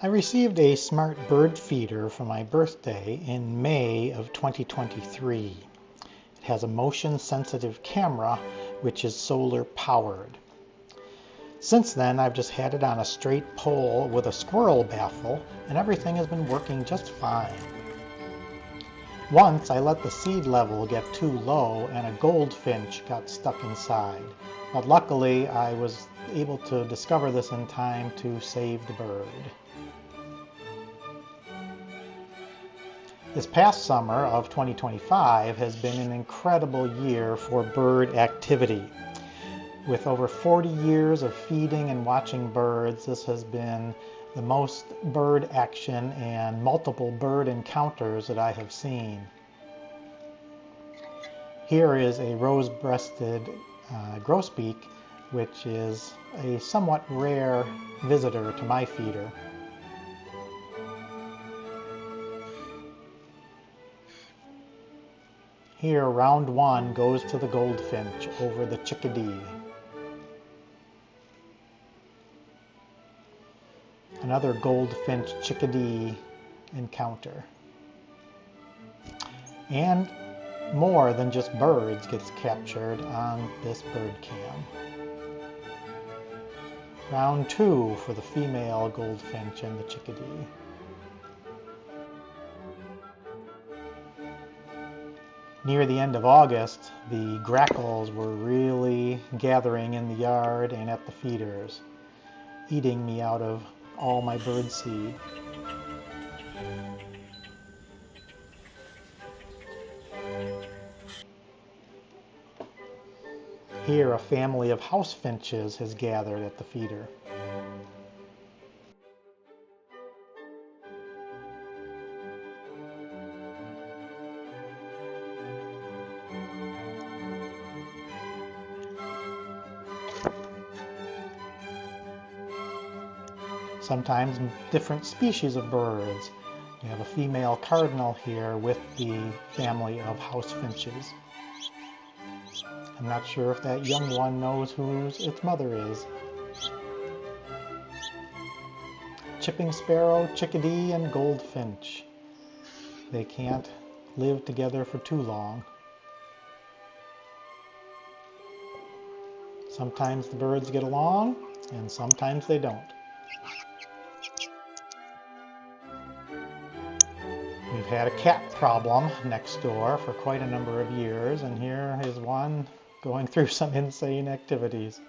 I received a smart bird feeder for my birthday in May of 2023. It has a motion-sensitive camera which is solar powered. Since then, I've just had it on a straight pole with a squirrel baffle, and everything has been working just fine. Once I let the seed level get too low and a goldfinch got stuck inside, but luckily I was able to discover this in time to save the bird. This past summer of 2025 has been an incredible year for bird activity. With over 40 years of feeding and watching birds, this has been the most bird action and multiple bird encounters that I have seen. Here is a rose-breasted grosbeak, which is a somewhat rare visitor to my feeder. Here, round one goes to the goldfinch over the chickadee. Another goldfinch chickadee encounter. And more than just birds gets captured on this bird cam. Round two for the female goldfinch and the chickadee. Near the end of August, the grackles were really gathering in the yard and at the feeders, eating me out of all my bird seed. Here, a family of house finches has gathered at the feeder. Sometimes different species of birds. We have a female cardinal here with the family of house finches. I'm not sure if that young one knows who its mother is. Chipping sparrow, chickadee, and goldfinch. They can't live together for too long. Sometimes the birds get along, and sometimes they don't. We've had a cat problem next door for quite a number of years, and here is one going through some insane activities.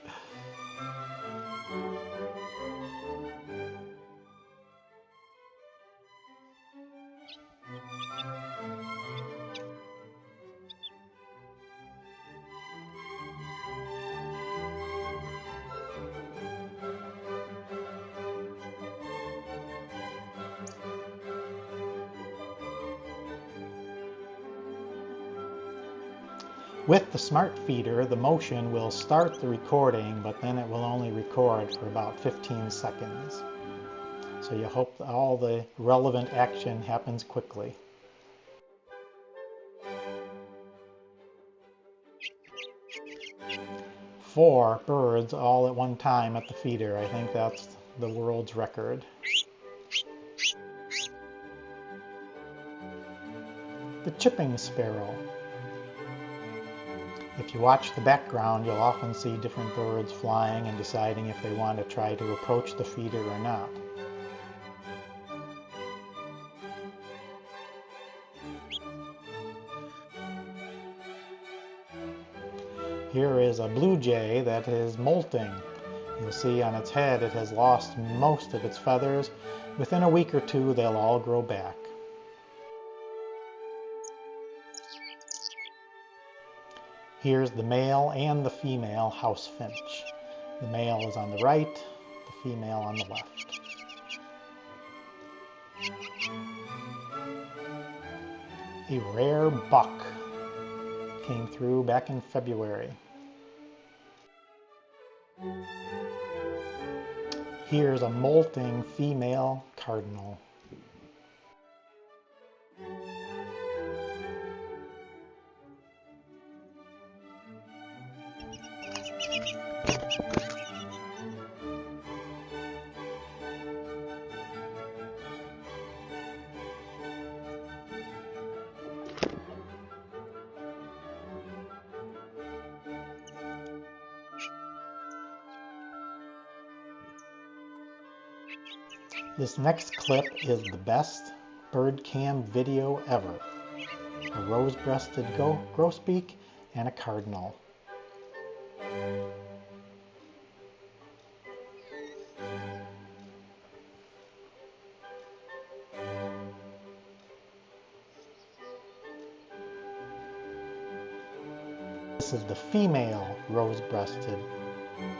With the smart feeder, the motion will start the recording, but then it will only record for about 15 seconds. So you hope that all the relevant action happens quickly. Four birds all at one time at the feeder. I think that's the world's record. The chipping sparrow. If you watch the background, you'll often see different birds flying and deciding if they want to try to approach the feeder or not. Here is a blue jay that is molting. You'll see on its head it has lost most of its feathers. Within a week or two, they'll all grow back. Here's the male and the female house finch. The male is on the right, the female on the left. A rare buck came through back in February. Here's a molting female cardinal. This next clip is the best bird cam video ever. A rose-breasted grosbeak and a cardinal. This is the female rose-breasted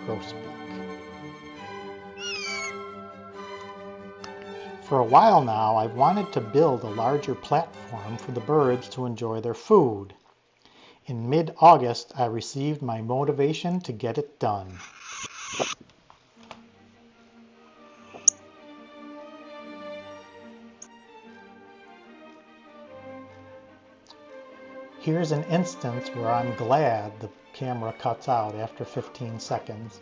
grosbeak. For a while now, I've wanted to build a larger platform for the birds to enjoy their food. In mid-August, I received my motivation to get it done. Here's an instance where I'm glad the camera cuts out after 15 seconds.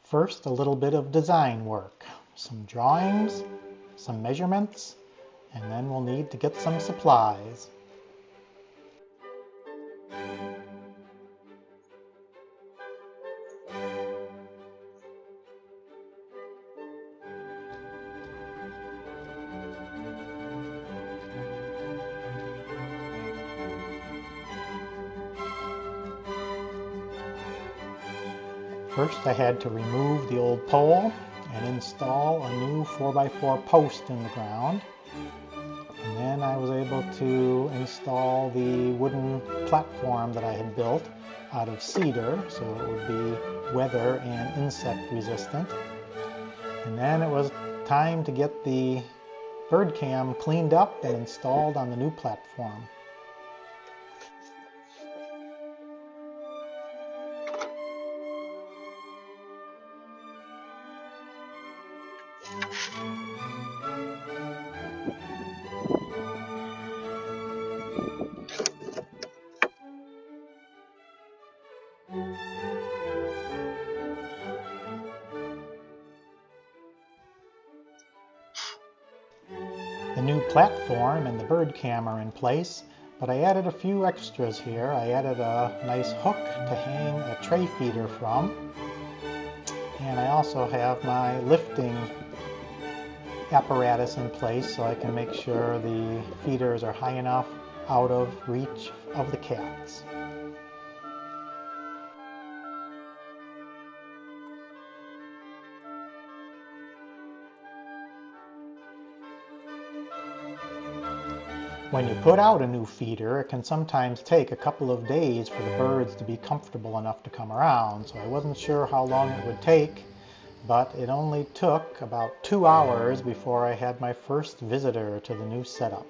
First, a little bit of design work, some drawings, some measurements, and then we'll need to get some supplies. First, I had to remove the old pole and install a new 4x4 post in the ground. And then I was able to install the wooden platform that I had built out of cedar, so it would be weather and insect resistant. And then it was time to get the bird cam cleaned up and installed on the new platform. The new platform and the bird cam are in place, but I added a few extras here. I added a nice hook to hang a tray feeder from, and I also have my lifting apparatus in place so I can make sure the feeders are high enough out of reach of the cats. When you put out a new feeder, it can sometimes take a couple of days for the birds to be comfortable enough to come around, so I wasn't sure how long it would take, but it only took about 2 hours before I had my first visitor to the new setup.